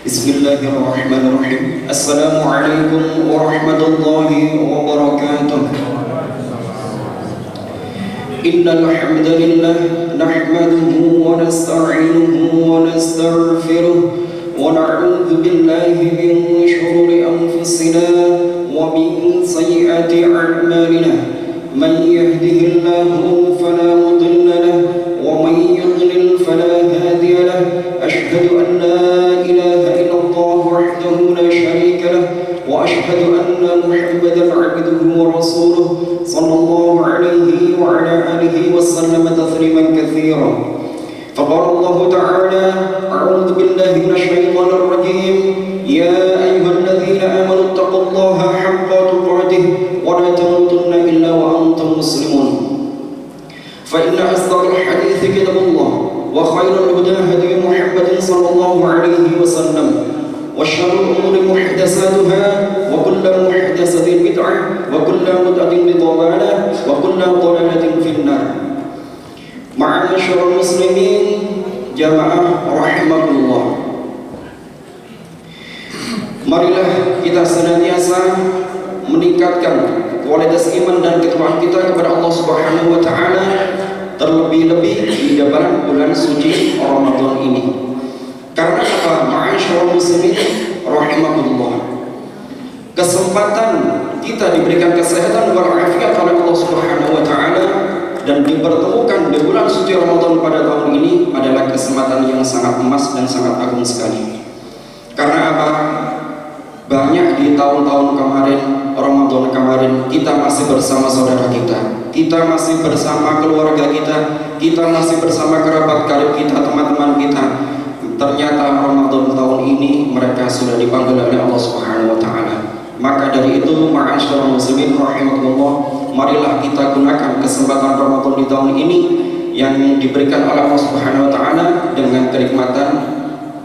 Bismillahirrahmanirrahim. Assalamualaikum warahmatullahi wabarakatuh. Innal hamdalillah nahmaduhu wa nasta'inuhu wa nastaghfiruh wa na'udzu billahi min shururi anfusina wa min sayyiati a'malina. Man yahdihillahu fala mudilla lahu wa man yudlil fala hadiya lahu. Ashhadu an la ilaha illallah wahdahu la syarika lahu wa ashhadu anna Muhammadan 'abduhu wa rasuluh sallallahu alaihi wa ala alihi wa sallam tasliman katsiran. Faqala Allah ta'ala a'udzu billahi minasy syaithanir rajim ya ayyuhalladzina amanu taqullaha haqqa tuqatih wa la tamutunna illa wa antum muslimun. Fa inna asdaqal hadithi kitabullah wa khairul huda hadi Muhammadin sallallahu alaihi wasallam wa syarrul umuri muhdatsatuha wa kullu muhdatsatin bid'ah wa kullu bid'atin dhalalah wa kullu dhalalatin finnar. Ma'asyiral muslimin jamaah rahimakumullah. Marilah kita senantiasa meningkatkan kualitas iman dan ketakwaan kita kepada Allah Subhanahu wa taala, terlebih-lebih di bulan suci Ramadan ini. Karena apa? Ma'asyiral muslimin rahimakumullah. Kesempatan kita diberikan kesehatan walafiat oleh Allah Subhanahu wa taala dan dipertemukan di bulan suci Ramadan pada tahun ini adalah kesempatan yang sangat emas dan sangat agung sekali. Karena apa? Banyak di tahun-tahun kemarin, Ramadan kemarin, kita masih bersama saudara kita masih bersama keluarga kita masih bersama kerabat karib kita, teman-teman kita. Ternyata Ramadan tahun ini mereka sudah dipanggil oleh Allah Subhanahu wa taala. Maka dari itu, ma'asyiral muslimin rahimakumullah, marilah kita gunakan kesempatan Ramadan di tahun ini yang diberikan oleh Allah Subhanahu wa taala dengan kenikmatan,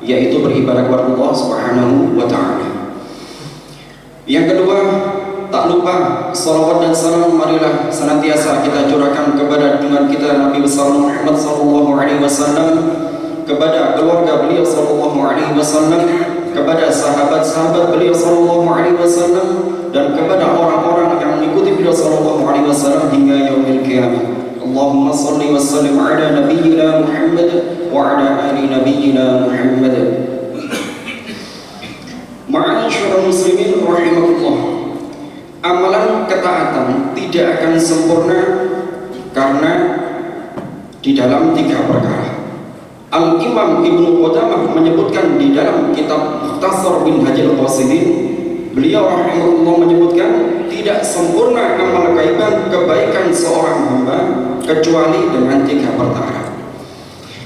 yaitu beribadah kepada Allah Subhanahu wa taala. Yang kedua, tak lupa salawat dan salam marilah senantiasa kita curahkan kepada junjungan kita Nabi besar Muhammad sallallahu alaihi wasallam, kepada keluarga beliau sallallahu alaihi wasallam, kepada sahabat-sahabat beliau sallallahu alaihi wasallam, dan kepada orang-orang yang mengikuti beliau sallallahu alaihi wasallam hingga yaumil qiyamah. Allahumma shalli wa sallim ala nabiyyina Muhammad wa ala ali nabiyyina Muhammad. Ma'asyiral muslimin rahimakumullah. Amalan ketaatan tidak akan sempurna karena di dalam tiga perkara. Al-Imam Ibnu Qudamah menyebutkan di dalam kitab Mukhtasar Minhajul Qasidin, beliau rahimahullah menyebutkan tidak sempurna amal kebaikan seorang hamba kecuali dengan tiga perkara.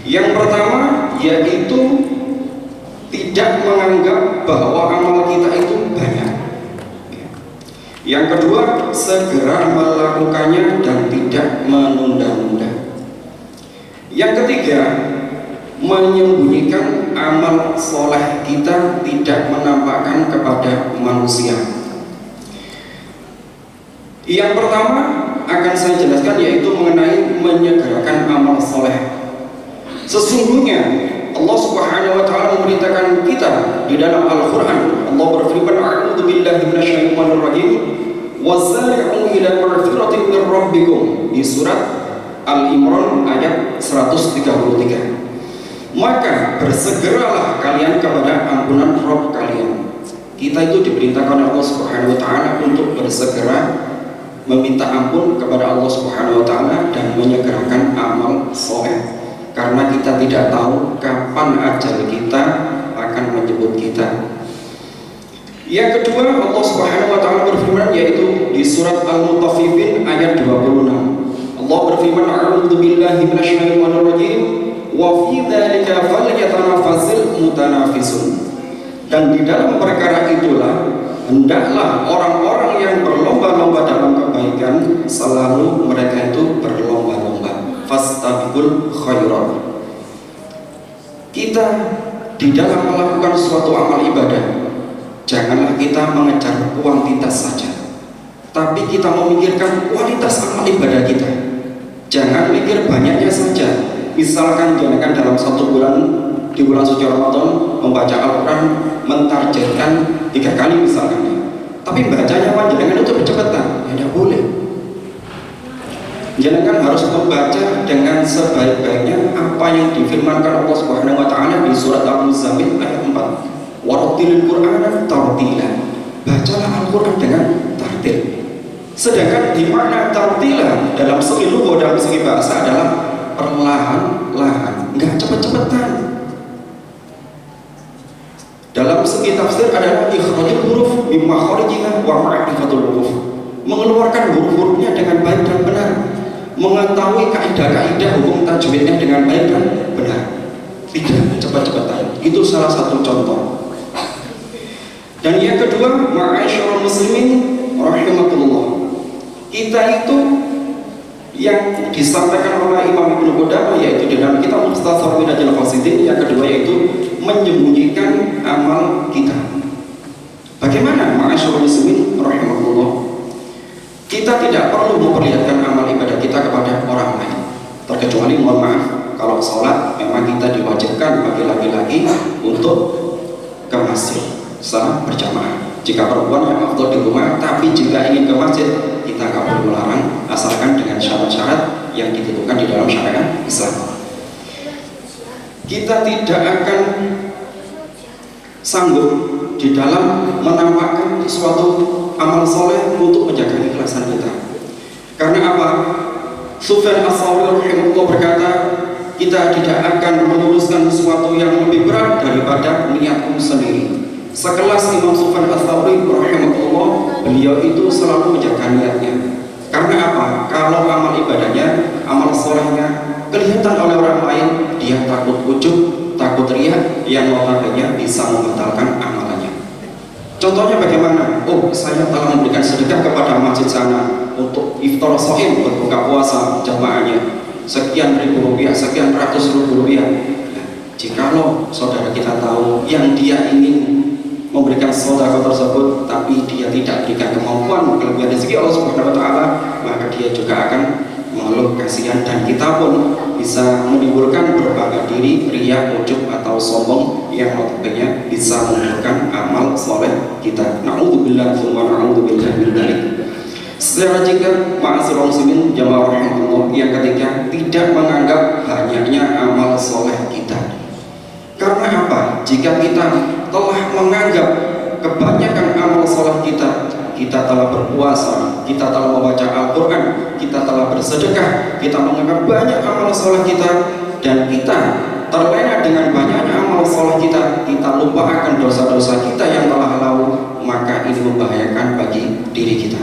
Yang pertama yaitu tidak menganggap bahwa amal kita itu banyak. Yang kedua, segera melakukannya dan tidak menunda-nunda. Yang ketiga, menyembunyikan amal soleh kita, tidak menampakkan kepada manusia. Yang pertama akan saya jelaskan yaitu mengenai menyegerakan amal soleh. Sesungguhnya Allah Subhanahu wa taala memberitakan kita di dalam Al-Qur'an. Allah berfirman, "A'udzu billahi minasyaitonir rajim. Wasari'u ila magfiratin mir rabbikum." Di surat Al-Imran ayat 133. Maka bersegeralah kalian kepada ampunan Rabb kalian. Kita itu diperintahkan oleh Allah Subhanahu wa taala untuk bersegera meminta ampun kepada Allah Subhanahu wa taala dan menyegerakan amal soleh. Karena kita tidak tahu kapan ajal kita akan menjemput kita. Yang kedua, Allah Subhanahu wa taala berfirman yaitu di surat Al-Mutaffifin ayat 26. Allah berfirman, "A'udzu billahi minasyaitonir rajim wa fi dzalika falyatanafasil mutanafisun." Dan di dalam perkara itulah hendaklah orang-orang yang berlomba-lomba dalam kebaikan selalu mereka itu berlomba-lomba. Fastabiqul khairat. Kita di dalam melakukan suatu amal ibadah, janganlah kita mengejar kuantitas saja, tapi kita memikirkan kualitas amal ibadah kita. Jangan mikir banyaknya saja. Misalkan dalam satu bulan di bulan suci Ramadan membaca Al-Quran mentargetkan 3 kali misalkan, tapi bacanya panjenengan itu bercepetan, ya tidak boleh. Jangan harus membaca dengan sebaik-baiknya apa yang difirmankan Allah Subhanahu wa taala di surat Al-Muzammil ayat 4. Warattilil Qur'ana tartila. Bacalah Al-Qur'an dengan tartil. Sedangkan di makna tartila dalam segi lugah, dalam segi bahasa adalah perlahan-lahan, enggak cepet-cepetan. Dalam segi tafsir adalah ikhrajul huruf min makharijiha wa ma'rifatul huruf. Mengeluarkan huruf-hurufnya dengan baik dan benar, mengetahui kaidah-kaidah hukum tajwidnya dengan baik dan benar, tidak cepat-cepatan. Itu salah satu contoh. Dan yang kedua, ma'asyiral muslimin rahimakumullah, kita itu yang disampaikan oleh Imam Ibnu Qudamah yaitu dalam kitab Mukhtasar Minhajul Qasidin, yang kedua yaitu menyembunyikan amal kita. Bagaimana ma'asyiral muslimin rahimakumullah? Kita tidak perlu memperlihatkan amal ibadah kita kepada orang lain, terkecuali mohon maaf kalau sholat memang kita diwajibkan bagi laki-laki untuk ke masjid salat berjamaah. Jika perempuan yang afdal di rumah, tapi jika ingin ke masjid kita nggak perlu melarang, asalkan dengan syarat-syarat yang ditentukan di dalam syariat Islam. Kita tidak akan sanggup di dalam menampakkan suatu amal soleh untuk menjaga ikhlasan kita. Karena apa? Sufyan Ats-Tsauri rahimahullah berkata, kita tidak akan meluluskan sesuatu yang lebih berat daripada niatku sendiri. Sekelas Imam Sufyan Ats-Tsauri rahimahullah, beliau itu selalu menjaga niatnya. Karena apa? Kalau amal ibadahnya, amal solehnya kelihatan oleh orang lain, dia takut ujub, takut riya, yang notabene bisa membatalkan amalannya. Contohnya bagaimana? Oh, saya telah memberikan sedekah kepada masjid sana untuk iftar shaim, berbuka puasa jamaahnya, sekian ribu rupiah, sekian ratus ribu rupiah. Nah, jikalau saudara kita tahu yang dia ingin memberikan sedekah tersebut, tapi dia tidak berikan kemampuan kelebihan rezeki Allah Subhanahu wa taala, maka dia juga akan mengeluh kasihan, dan kita pun bisa menimbulkan berbagai diri, riya, ujub atau sombong yang notabene bisa menimbulkan amal soleh kita. Na'udzubillah tsumma na'udzubillah min dzalik. Secara jika ma'asyiral muslimin jamaah rahimahullah, yang ketiga, tidak menganggap banyaknya amal soleh kita. Karena apa? Jika kita telah menganggap kebanyakan amal soleh kita, kita telah berpuasa, kita telah membaca Al-Quran, kita telah bersedekah, kita menganggap banyak amal soleh kita, dan kita terlena dengan banyaknya amal soleh kita, kita lupakan dosa-dosa kita yang telah lalu, maka ini membahayakan bagi diri kita.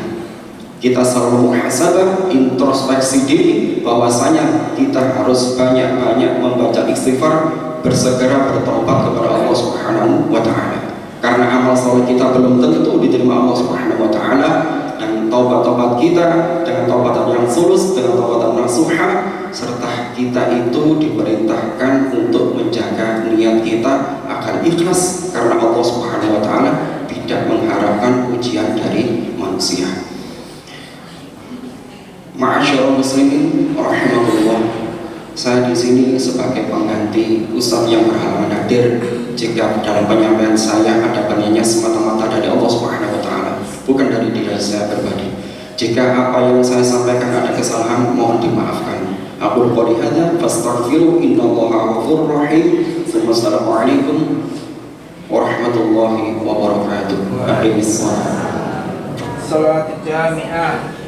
Kita selalu muhasabah, introspeksi diri, bahwasanya kita harus banyak-banyak membaca istighfar, bersegera bertobat kepada Allah Subhanahu wa taala. Karena amal soleh kita belum tentu diterima Allah Subhanahu wa taala, dan taubat-taubat kita dengan taubatan yang tulus, dengan taubatan nasuha, serta kita itu diperintahkan untuk menjaga niat kita akan ikhlas, karena Allah Subhanahu wa taala tidak mengharapkan ujian dari manusia. Ma'asyiral muslimin rahimahullah, saya di sini sebagai pengganti Ustaz yang berhalangan hadir. Jika dalam penyampaian saya ada penyanyi semata-mata dari Allah Subhanahu wa taala, bukan dari diri saya pribadi. Jika apa yang saya sampaikan ada kesalahan, mohon dimaafkan. Aku qouli hadza fastaghfiru innallaha ghafurur rahim. Wassalamualaikum warahmatullahi wabarakatuh. Amin. Salat jami'ah.